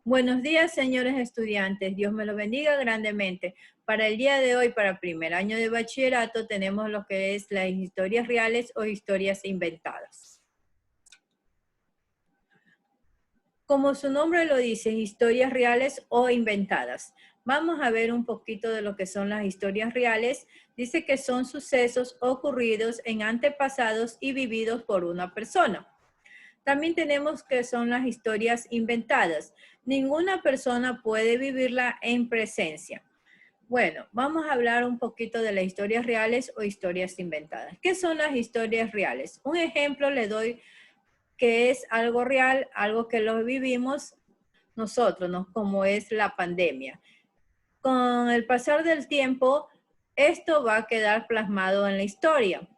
Buenos días, señores estudiantes. Dios me los bendiga grandemente. Para el día de hoy, para primer año de bachillerato, tenemos lo que es las historias reales o historias inventadas. Como su nombre lo dice, historias reales o inventadas. Vamos a ver un poquito de lo que son las historias reales. Dice que son sucesos ocurridos en antepasados y vividos por una persona. También tenemos que son las historias inventadas. Ninguna persona puede vivirla en presencia. Bueno, vamos a hablar un poquito de las historias reales o historias inventadas. ¿Qué son las historias reales? Un ejemplo le doy que es algo real, algo que lo vivimos nosotros, ¿no? Como es la pandemia. Con el pasar del tiempo, esto va a quedar plasmado en la historia.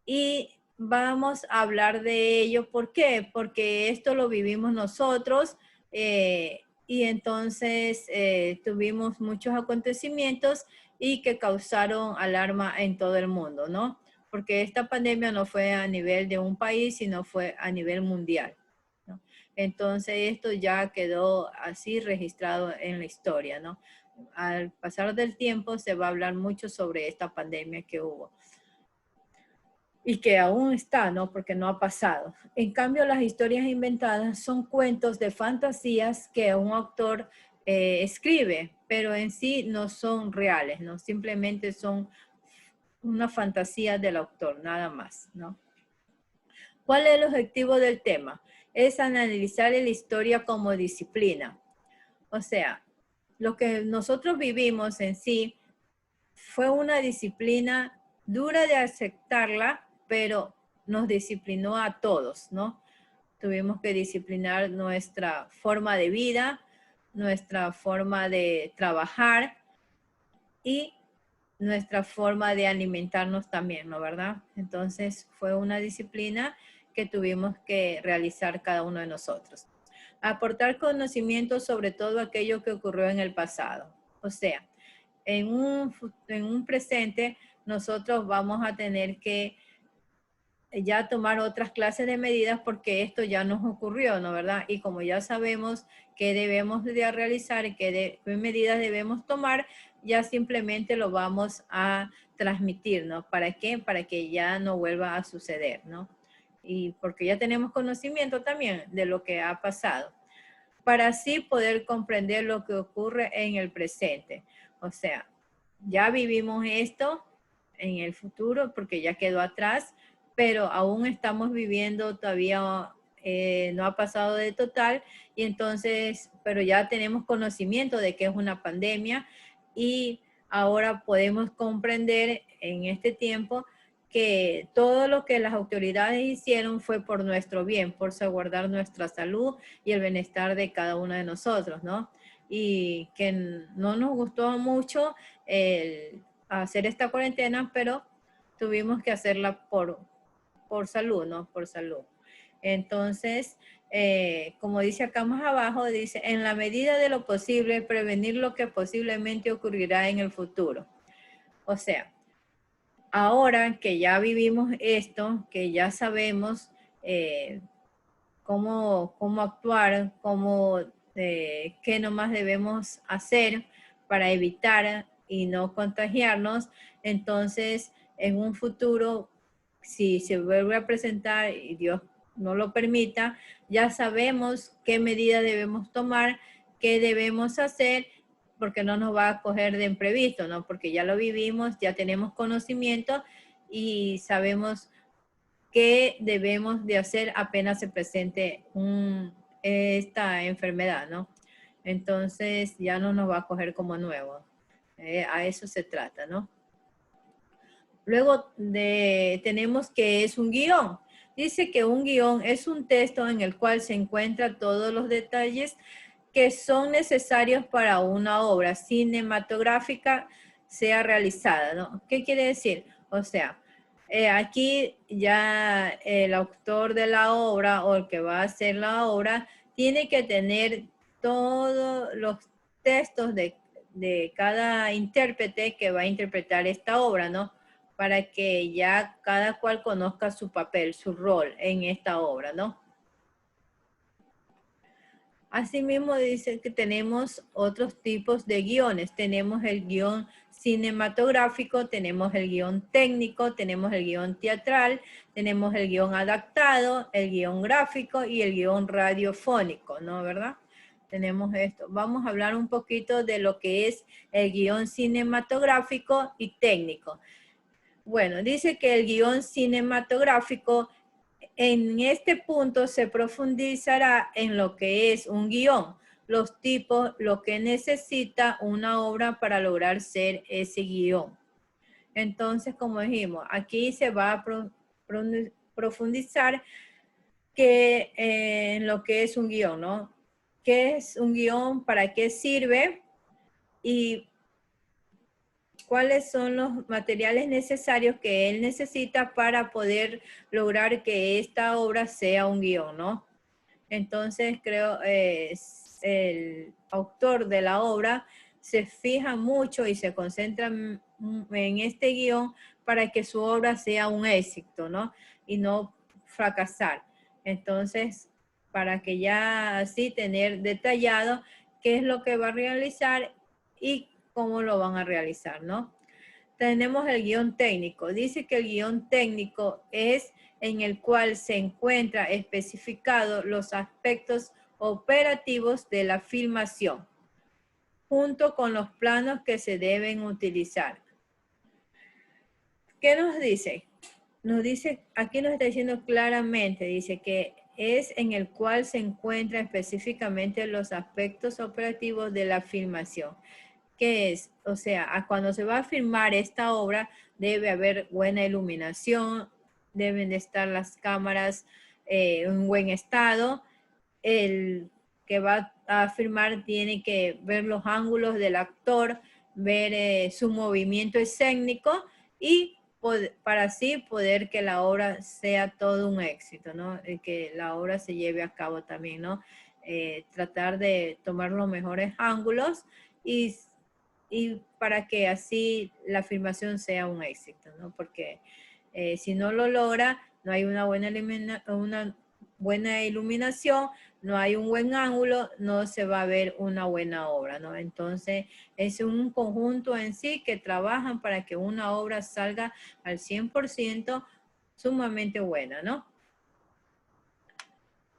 Y vamos a hablar de ello. ¿Por qué? Porque esto lo vivimos nosotros y entonces tuvimos muchos acontecimientos y que causaron alarma en todo el mundo, ¿no? Porque esta pandemia no fue a nivel de un país, sino fue a nivel mundial, ¿no? Entonces esto ya quedó así registrado en la historia, ¿no? Al pasar del tiempo se va a hablar mucho sobre esta pandemia que hubo y que aún está, ¿no? Porque no ha pasado. En cambio, las historias inventadas son cuentos de fantasías que un autor escribe, pero en sí no son reales, ¿no? Simplemente son una fantasía del autor, nada más, ¿no? ¿Cuál es el objetivo del tema? Es analizar la historia como disciplina. O sea, lo que nosotros vivimos en sí fue una disciplina dura de aceptarla, pero nos disciplinó a todos, ¿no? Tuvimos que disciplinar nuestra forma de vida, nuestra forma de trabajar y nuestra forma de alimentarnos también, ¿no? ¿Verdad? Entonces fue una disciplina que tuvimos que realizar cada uno de nosotros. Aportar conocimiento sobre todo aquello que ocurrió en el pasado. O sea, en un presente nosotros vamos a tener que ya tomar otras clases de medidas porque esto ya nos ocurrió, ¿no? ¿Verdad? Y como ya sabemos qué debemos de realizar y qué medidas debemos tomar, ya simplemente lo vamos a transmitir, ¿no? ¿Para qué? Para que ya no vuelva a suceder, ¿no? Y porque ya tenemos conocimiento también de lo que ha pasado, para así poder comprender lo que ocurre en el presente. O sea, ya vivimos esto en el futuro porque ya quedó atrás, pero aún estamos viviendo todavía, no ha pasado de total, y entonces, pero ya tenemos conocimiento de que es una pandemia y ahora podemos comprender en este tiempo que todo lo que las autoridades hicieron fue por nuestro bien, por salvaguardar nuestra salud y el bienestar de cada uno de nosotros, ¿no? Y que no nos gustó mucho hacer esta cuarentena, pero tuvimos que hacerla por salud, ¿no? Por salud. Entonces, como dice acá más abajo, dice, en la medida de lo posible, prevenir lo que posiblemente ocurrirá en el futuro. O sea, ahora que ya vivimos esto, que ya sabemos cómo actuar, qué nomás debemos hacer para evitar y no contagiarnos, entonces en un futuro, si se vuelve a presentar y Dios no lo permita, ya sabemos qué medidas debemos tomar, qué debemos hacer, porque no nos va a coger de imprevisto, ¿no? Porque ya lo vivimos, ya tenemos conocimiento y sabemos qué debemos de hacer apenas se presente esta enfermedad, ¿no? Entonces ya no nos va a coger como nuevo. A eso se trata, ¿no? Luego tenemos que es un guión. Dice que un guión es un texto en el cual se encuentran todos los detalles que son necesarios para una obra cinematográfica sea realizada, ¿no? ¿Qué quiere decir? O sea, aquí ya el autor de la obra o el que va a hacer la obra tiene que tener todos los textos de cada intérprete que va a interpretar esta obra, ¿no? Para que ya cada cual conozca su papel, su rol en esta obra, ¿no? Asimismo dice que tenemos otros tipos de guiones. Tenemos el guión cinematográfico, tenemos el guión técnico, tenemos el guión teatral, tenemos el guión adaptado, el guión gráfico y el guión radiofónico, ¿no? ¿Verdad? Tenemos esto. Vamos a hablar un poquito de lo que es el guión cinematográfico y técnico. Bueno, dice que el guión cinematográfico, en este punto se profundizará en lo que es un guión, los tipos, lo que necesita una obra para lograr ser ese guión. Entonces, como dijimos, aquí se va a profundizar en lo que es un guión, ¿no? ¿Qué es un guión? ¿Para qué sirve? Y cuáles son los materiales necesarios que él necesita para poder lograr que esta obra sea un guión, ¿no? Entonces creo el autor de la obra se fija mucho y se concentra en este guión para que su obra sea un éxito, ¿no? Y no fracasar. Entonces, para que ya así tener detallado qué es lo que va a realizar y cómo lo van a realizar, ¿no? Tenemos el guión técnico. Dice que el guión técnico es en el cual se encuentra especificado los aspectos operativos de la filmación, junto con los planos que se deben utilizar. ¿Qué nos dice? Nos dice, aquí nos está diciendo claramente, dice que es en el cual se encuentran específicamente los aspectos operativos de la filmación. ¿Qué es? O sea, cuando se va a filmar esta obra, debe haber buena iluminación, deben de estar las cámaras en buen estado. El que va a filmar tiene que ver los ángulos del actor, ver su movimiento escénico y para así poder que la obra sea todo un éxito, ¿no? Y que la obra se lleve a cabo también, ¿no? Tratar de tomar los mejores ángulos y para que así la filmación sea un éxito, ¿no? Porque si no lo logra, no hay una buena iluminación, no hay un buen ángulo, no se va a ver una buena obra, ¿no? Entonces, es un conjunto en sí que trabajan para que una obra salga al 100% sumamente buena, ¿no?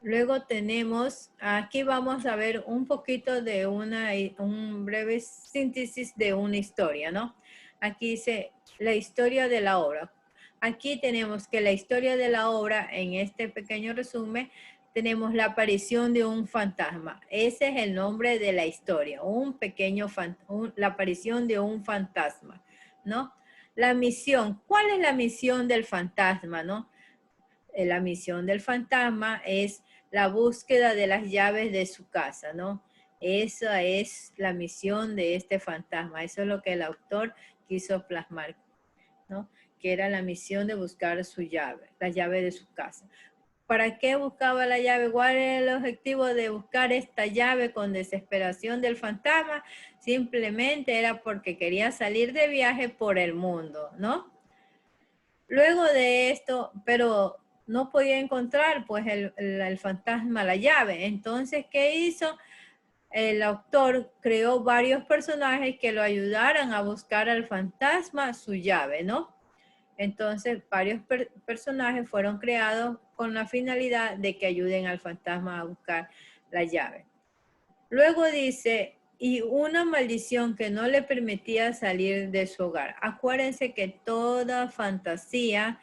Luego tenemos, aquí vamos a ver un poquito de un breve síntesis de una historia, ¿no? Aquí dice la historia de la obra. Aquí tenemos que la historia de la obra, en este pequeño resumen, tenemos la aparición de un fantasma. Ese es el nombre de la historia, la aparición de un fantasma, ¿no? La misión, ¿cuál es la misión del fantasma, no? La misión del fantasma es la búsqueda de las llaves de su casa, ¿no? Esa es la misión de este fantasma. Eso es lo que el autor quiso plasmar, ¿no? Que era la misión de buscar su llave, la llave de su casa. ¿Para qué buscaba la llave? ¿Cuál era el objetivo de buscar esta llave con desesperación del fantasma? Simplemente era porque quería salir de viaje por el mundo, ¿no? Luego de esto, pero no podía encontrar pues el fantasma la llave. Entonces, ¿qué hizo? El autor creó varios personajes que lo ayudaran a buscar al fantasma su llave, ¿no? Entonces, varios personajes fueron creados con la finalidad de que ayuden al fantasma a buscar la llave. Luego dice, y una maldición que no le permitía salir de su hogar. Acuérdense que toda fantasía,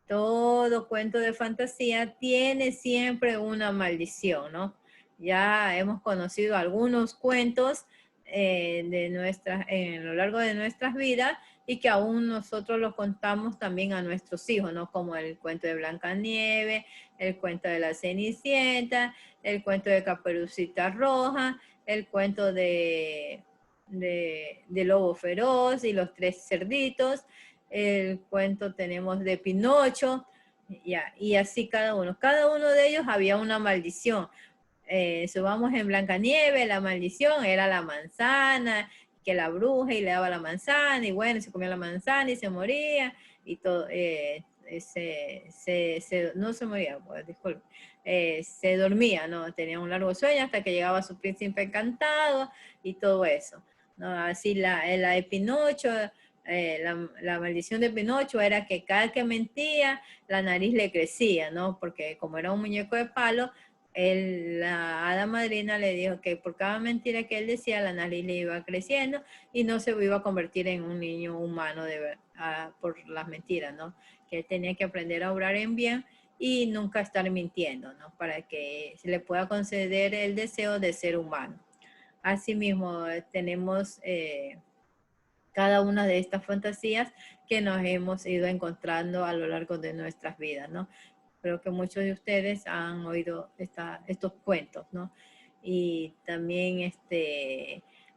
todo cuento de fantasía tiene siempre una maldición, ¿no? Ya hemos conocido algunos cuentos a lo largo de nuestras vidas y que aún nosotros los contamos también a nuestros hijos, ¿no? Como el cuento de Blancanieves, el cuento de la Cenicienta, el cuento de Caperucita Roja, el cuento de Lobo Feroz y los tres cerditos, el cuento tenemos de Pinocho, ya, y así cada uno. Cada uno de ellos había una maldición. Subamos en Blancanieves, la maldición era la manzana, que la bruja y le daba la manzana, y bueno, se comía la manzana y se moría, y todo. no se moría, pues, disculpe, se dormía, ¿no? Tenía un largo sueño hasta que llegaba su príncipe encantado y todo eso, ¿no? Así la de Pinocho, la maldición de Pinocho era que cada que mentía, la nariz le crecía, ¿no? Porque como era un muñeco de palo, la hada madrina le dijo que por cada mentira que él decía, la nariz le iba creciendo y no se iba a convertir en un niño humano por las mentiras, ¿no? Que él tenía que aprender a obrar en bien y nunca estar mintiendo, ¿no? Para que se le pueda conceder el deseo de ser humano. Asimismo, tenemos cada una de estas fantasías que nos hemos ido encontrando a lo largo de nuestras vidas, ¿no? Creo que muchos de ustedes han oído estos cuentos, ¿no? Y también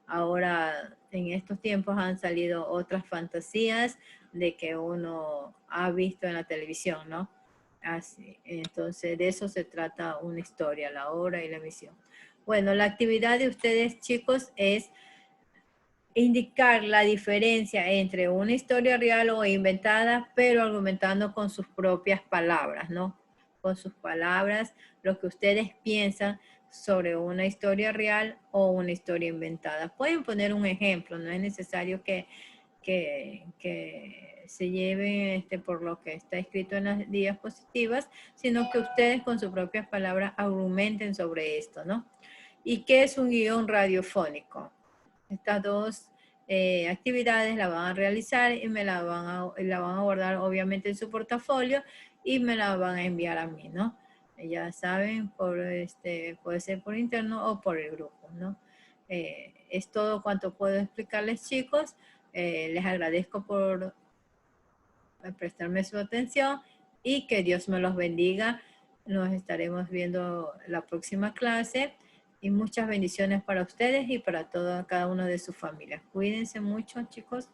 ahora en estos tiempos han salido otras fantasías de que uno ha visto en la televisión, ¿no? Así, entonces de eso se trata una historia, la obra y la misión. Bueno, la actividad de ustedes, chicos, es indicar la diferencia entre una historia real o inventada, pero argumentando con sus propias palabras, ¿no? Con sus palabras, lo que ustedes piensan sobre una historia real o una historia inventada. Pueden poner un ejemplo, no es necesario que se lleven por lo que está escrito en las diapositivas, sino que ustedes con sus propias palabras argumenten sobre esto, ¿no? ¿Y qué es un guión radiofónico? Estas dos actividades la van a realizar y la van a guardar obviamente en su portafolio y me la van a enviar a mí, ¿no? Ya saben, puede ser por interno o por el grupo, ¿no? Es todo cuanto puedo explicarles, chicos. Les agradezco por prestarme su atención y que Dios me los bendiga. Nos estaremos viendo la próxima clase y muchas bendiciones para ustedes y para cada uno de sus familias. Cuídense mucho, chicos.